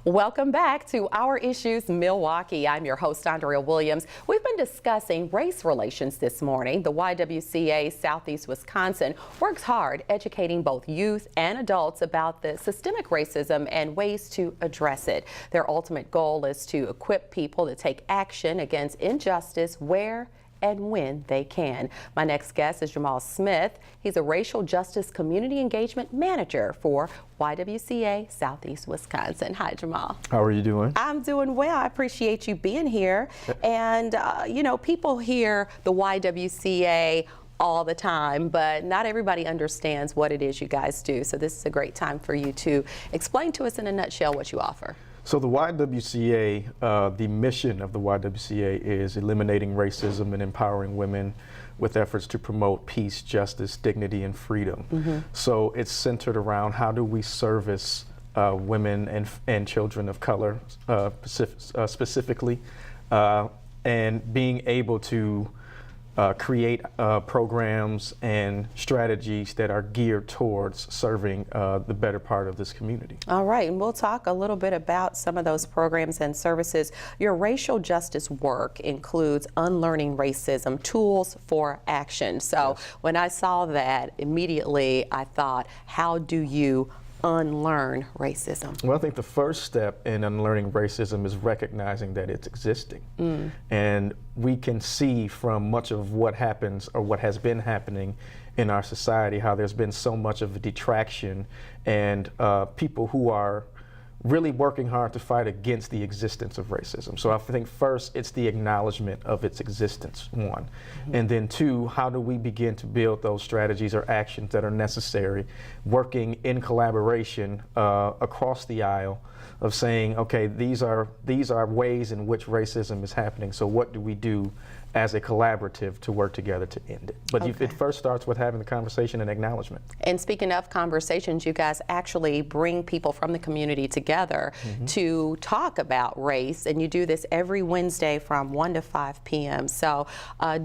Welcome back to Our Issues Milwaukee. I'm your host, Andrea Williams. We've been discussing race relations this morning. The YWCA Southeast Wisconsin works hard educating both youth and adults about the systemic racism and ways to address it. Their ultimate goal is to equip people to take action against injustice where and when they can. My next guest is Jamaal Smith. He's a racial justice community engagement manager for YWCA Southeast Wisconsin. Hi, Jamaal. How are you doing? I'm doing well. I appreciate you being here. And, you know, people hear the YWCA all the time, but not everybody understands what it is you guys do. So this is a great time for you to explain to us in a nutshell what you offer. So the YWCA, the mission of the YWCA is eliminating racism and empowering women with efforts to promote peace, justice, dignity, and freedom. So it's centered around how do we service women and children of color specifically, and being able to create programs and strategies that are geared towards serving the better part of this community. All right, and we'll talk a little bit about some of those programs and services. Your racial justice work includes Unlearning Racism, Tools for Action. So when I saw that, immediately I thought, how do you unlearn racism? Well, I think the first step in unlearning racism is recognizing that it's existing. And we can see from much of what happens or what has been happening in our society how there's been so much of a detraction and people who are really working hard to fight against the existence of racism. So I think first it's the acknowledgement of its existence, one. And then two, how do we begin to build those strategies or actions that are necessary, working in collaboration across the aisle of saying, okay, these are ways in which racism is happening, so what do we do as a collaborative to work together to end it? But it first starts with having the conversation and acknowledgement. And speaking of conversations, you guys actually bring people from the community together to talk about race, and you do this every Wednesday from 1 to 5 p.m. So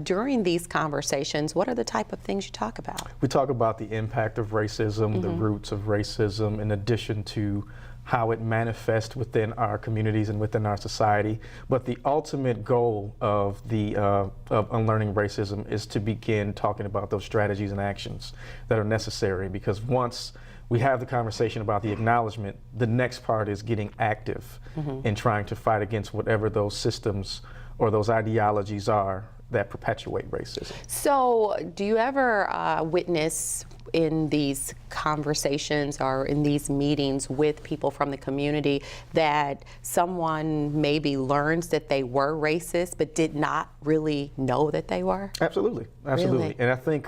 during these conversations, what are the type of things you talk about? We talk about the impact of racism, the roots of racism, in addition to how it manifests within our communities and within our society. But the ultimate goal of of unlearning racism is to begin talking about those strategies and actions that are necessary, because once we have the conversation about the acknowledgement, the next part is getting active in trying to fight against whatever those systems or those ideologies are that perpetuate racism. So do you ever witness in these conversations or in these meetings with people from the community that someone maybe learns that they were racist but did not really know that they were? Absolutely, absolutely. Really? And I think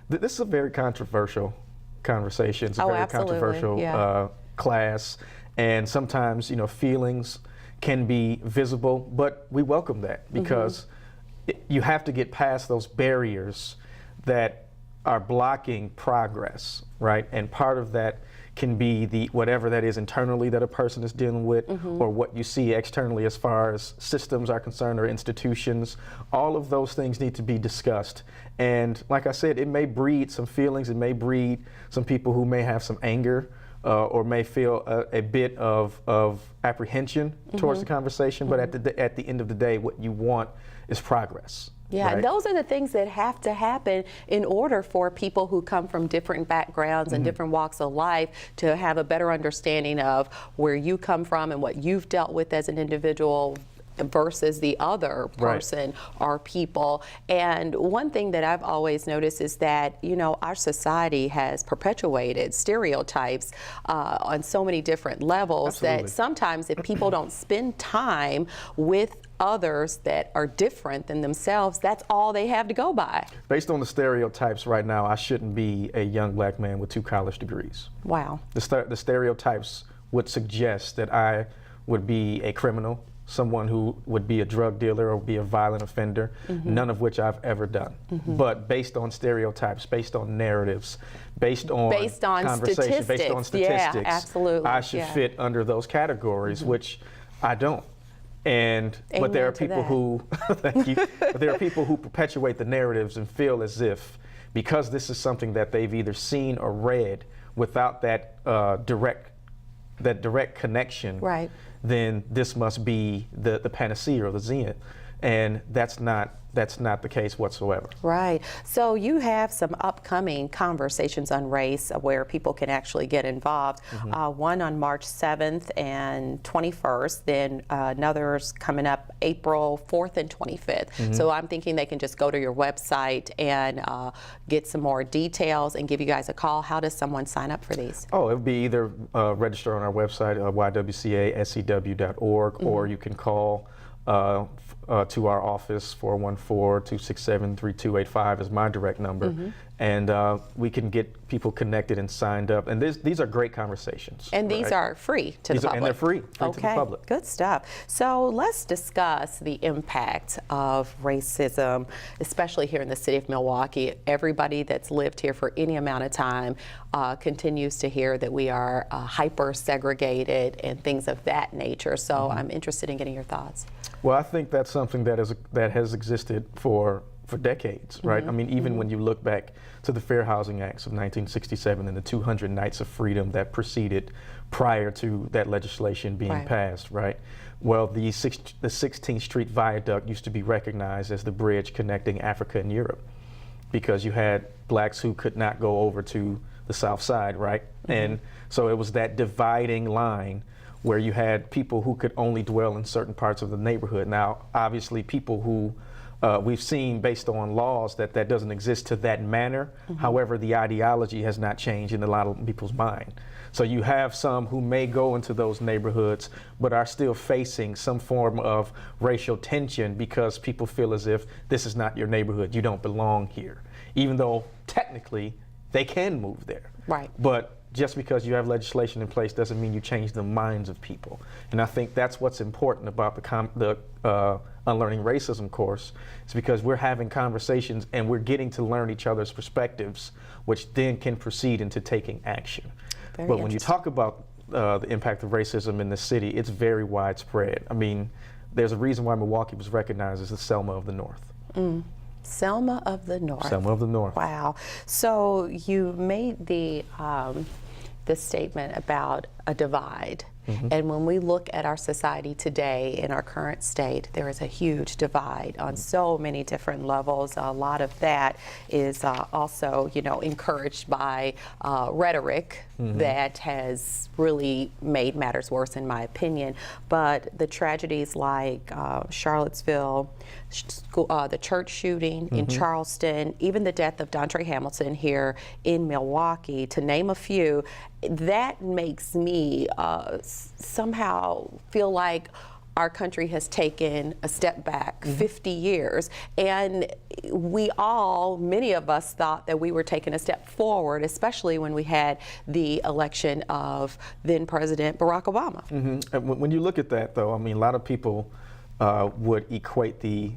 this is a very controversial conversation. It's a very controversial class, and sometimes, you know, feelings can be visible, but we welcome that because you have to get past those barriers that are blocking progress, right? And part of that can be the whatever that is internally that a person is dealing with, or what you see externally as far as systems are concerned or institutions. All of those things need to be discussed. And like I said, it may breed some feelings, it may breed some people who may have some anger or may feel a bit of apprehension towards the conversation, but at the end of the day, what you want is progress. Yeah, right? And those are the things that have to happen in order for people who come from different backgrounds and different walks of life to have a better understanding of where you come from and what you've dealt with as an individual versus the other person or people. And one thing that I've always noticed is that, you know, our society has perpetuated stereotypes on so many different levels that sometimes if people don't spend time with others that are different than themselves, that's all they have to go by. Based on the stereotypes right now, I shouldn't be a young black man with 2 college degrees. Wow. The stereotypes would suggest that I would be a criminal, someone who would be a drug dealer or be a violent offender, none of which I've ever done. But based on stereotypes, based on narratives, based on conversation, based on statistics, absolutely. I should fit under those categories, which I don't. But there are people who, thank you, but there are people who perpetuate the narratives and feel as if because this is something that they've either seen or read without that direct that direct connection, right, then this must be the panacea or the zenith. And that's not the case whatsoever. Right. So you have some upcoming conversations on race where people can actually get involved. One on March 7th and 21st, then another's coming up April 4th and 25th. So I'm thinking they can just go to your website and get some more details and give you guys a call. How does someone sign up for these? Oh, it would be either register on our website, YWCA or you can call to our office. 414-267-3285 is my direct number, and we can get people connected and signed up. And these are great conversations. And these are free to the public. And they're free to the public. Good stuff. So let's discuss the impact of racism, especially here in the city of Milwaukee. Everybody that's lived here for any amount of time continues to hear that we are hyper segregated and things of that nature. So I'm interested in getting your thoughts. Well, I think that's something that has existed for decades, right? I mean, even when you look back to the Fair Housing Acts of 1967 and the 200 Nights of Freedom that proceeded prior to that legislation being passed, right? Well, the 16th Street Viaduct used to be recognized as the bridge connecting Africa and Europe because you had blacks who could not go over to the South Side, right? And so it was that dividing line where you had people who could only dwell in certain parts of the neighborhood. Now, obviously, people who we've seen based on laws that doesn't exist to that manner. However, the ideology has not changed in a lot of people's mind. So you have some who may go into those neighborhoods, but are still facing some form of racial tension because people feel as if this is not your neighborhood, you don't belong here, even though technically they can move there. Right. But just because you have legislation in place doesn't mean you change the minds of people. And I think that's what's important about the Unlearning Racism course, is because we're having conversations and we're getting to learn each other's perspectives, which then can proceed into taking action. But when you talk about the impact of racism in the city, it's very widespread. I mean, there's a reason why Milwaukee was recognized as the Selma of the North. Selma of the North. Selma of the North. Wow. So you made the statement about a divide. And when we look at our society today in our current state, there is a huge divide on so many different levels. A lot of that is also, encouraged by rhetoric that has really made matters worse, in my opinion. But the tragedies like Charlottesville, the church shooting in Charleston, even the death of Dontre Hamilton here in Milwaukee, to name a few, that makes me somehow feel like our country has taken a step back 50 years, and many of us thought that we were taking a step forward, especially when we had the election of then President Barack Obama. And when you look at that, though, I mean, a lot of people would equate the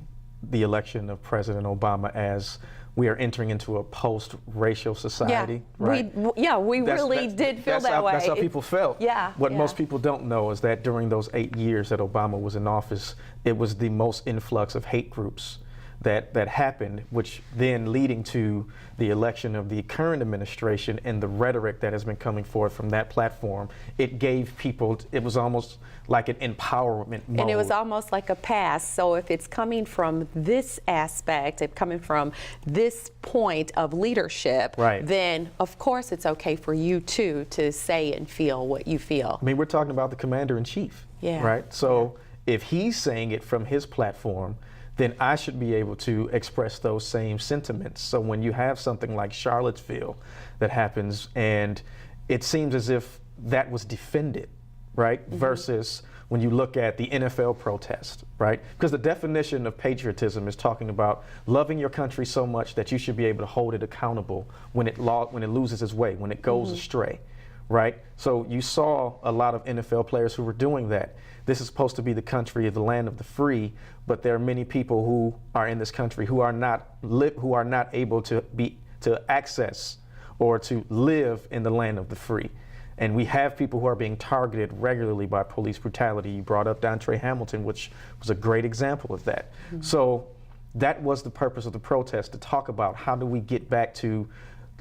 election of President Obama as we are entering into a post-racial society, right? We really did feel that way. That's how people felt. What most people don't know is that during those 8 years that Obama was in office, it was the most influx of hate groups that happened, which then leading to the election of the current administration and the rhetoric that has been coming forth from that platform. It gave people, it was almost like an empowerment mode. And it was almost like a pass. So if it's coming from this aspect, if coming from this point of leadership, then of course it's okay for you too to say and feel what you feel. I mean, we're talking about the commander-in-chief, right? So if he's saying it from his platform, then I should be able to express those same sentiments. So when you have something like Charlottesville that happens and it seems as if that was defended, right? Versus when you look at the NFL protest, right? Because the definition of patriotism is talking about loving your country so much that you should be able to hold it accountable when it loses its way, when it goes astray, right? So you saw a lot of NFL players who were doing that. This is supposed to be the country of the land of the free, but there are many people who are in this country who are not able to access or to live in the land of the free. And we have people who are being targeted regularly by police brutality. You brought up Dontre Hamilton, which was a great example of that. So that was the purpose of the protest, to talk about how do we get back to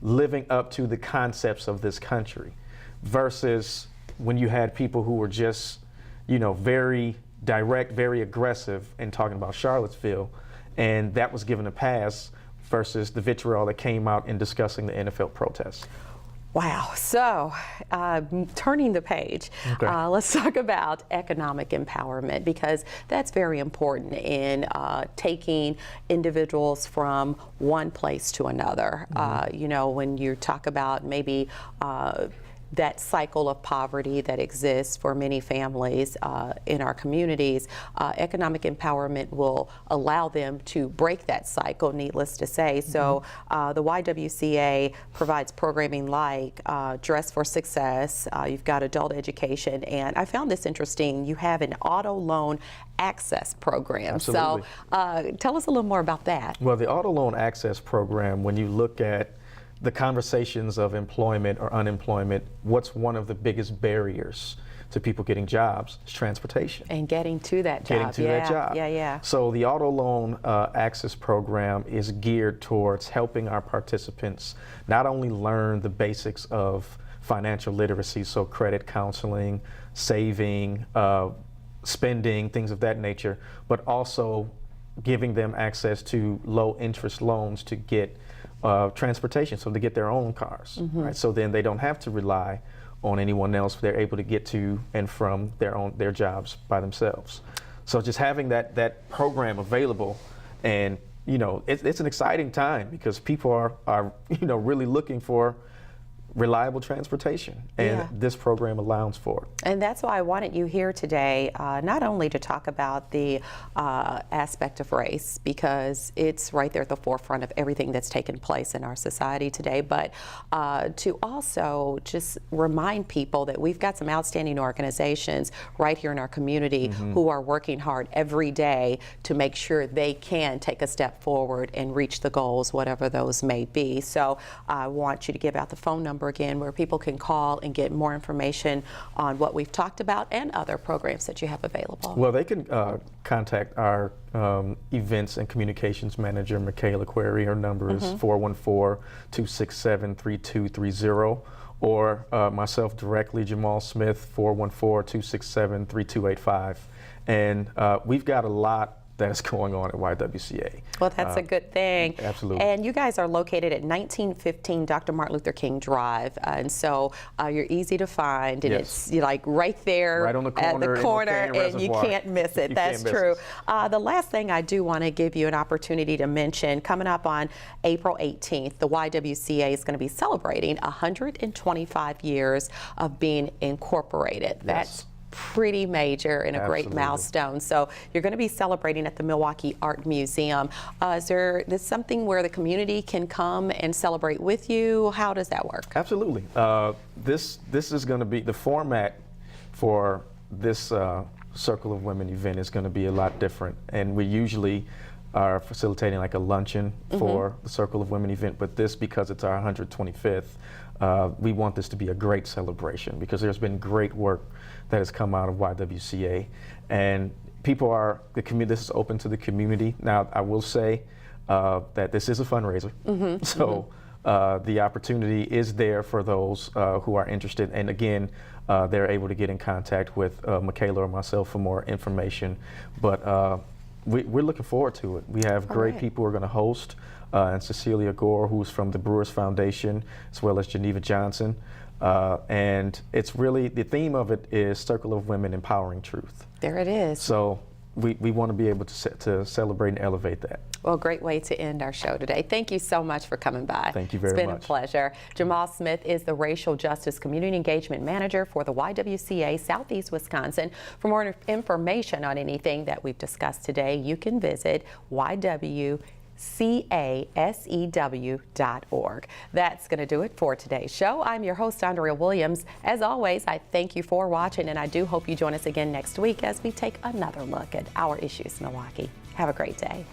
living up to the concepts of this country versus when you had people who were just, very direct, very aggressive in talking about Charlottesville, and that was given a pass versus the vitriol that came out in discussing the NFL protests. Wow. So, turning the page, let's talk about economic empowerment, because that's very important in taking individuals from one place to another. When you talk about maybe that cycle of poverty that exists for many families in our communities, economic empowerment will allow them to break that cycle, needless to say. So the YWCA provides programming like Dress for Success, you've got adult education, and I found this interesting. You have an auto loan access program. Absolutely. So tell us a little more about that. Well, the auto loan access program, when you look at the conversations of employment or unemployment, what's one of the biggest barriers to people getting jobs? Is transportation. And getting to that job. Getting to that job. Yeah. So the auto loan access program is geared towards helping our participants not only learn the basics of financial literacy, so credit counseling, saving, spending, things of that nature, but also giving them access to low interest loans to get transportation, so to get their own cars, right? So then they don't have to rely on anyone else. They're able to get to and from their jobs by themselves. So just having that program available, and it's an exciting time because people are really looking for reliable transportation, and this program allows for it. And that's why I wanted you here today, not only to talk about the aspect of race, because it's right there at the forefront of everything that's taken place in our society today, but to also just remind people that we've got some outstanding organizations right here in our community who are working hard every day to make sure they can take a step forward and reach the goals, whatever those may be. So I want you to give out the phone number again where people can call and get more information on what we've talked about and other programs that you have available. Well, they can contact our events and communications manager, Michaela Query. Her number is 414-267-3230, or myself directly, Jamaal Smith, 414-267-3285. And we've got a lot that is going on at YWCA. Well, that's a good thing. Absolutely. And you guys are located at 1915 Dr. Martin Luther King Drive, and so you're easy to find, and it's like right there right on the corner, at the corner, and you can't miss it. That's true. The last thing I do want to give you an opportunity to mention, coming up on April 18th, the YWCA is going to be celebrating 125 years of being incorporated. That's pretty major and a great milestone. So you're going to be celebrating at the Milwaukee Art Museum. Is this something where the community can come and celebrate with you? How does that work? Absolutely. This is going to be the format for this Circle of Women event is going to be a lot different, and we usually are facilitating like a luncheon for the Circle of Women event, but this, because it's our 125th, we want this to be a great celebration because there's been great work that has come out of YWCA, and this is open to the community. Now, I will say that this is a fundraiser, so the opportunity is there for those who are interested, and again, they're able to get in contact with Michaela or myself for more information, but we're looking forward to it. We have great people who are going to host, and Cecilia Gore, who's from the Brewers Foundation, as well as Geneva Johnson. And it's really, the theme of it is Circle of Women Empowering Truth. There it is. So we want to be able to celebrate and elevate that. Well, great way to end our show today. Thank you so much for coming by. Thank you very much. It's been a pleasure. Jamaal Smith is the Racial Justice Community Engagement Manager for the YWCA Southeast Wisconsin. For more information on anything that we've discussed today, you can visit YWCASEW.org. That's going to do it for today's show. I'm your host, Andrea Williams. As always, I thank you for watching, and I do hope you join us again next week as we take another look at our issues in Milwaukee. Have a great day.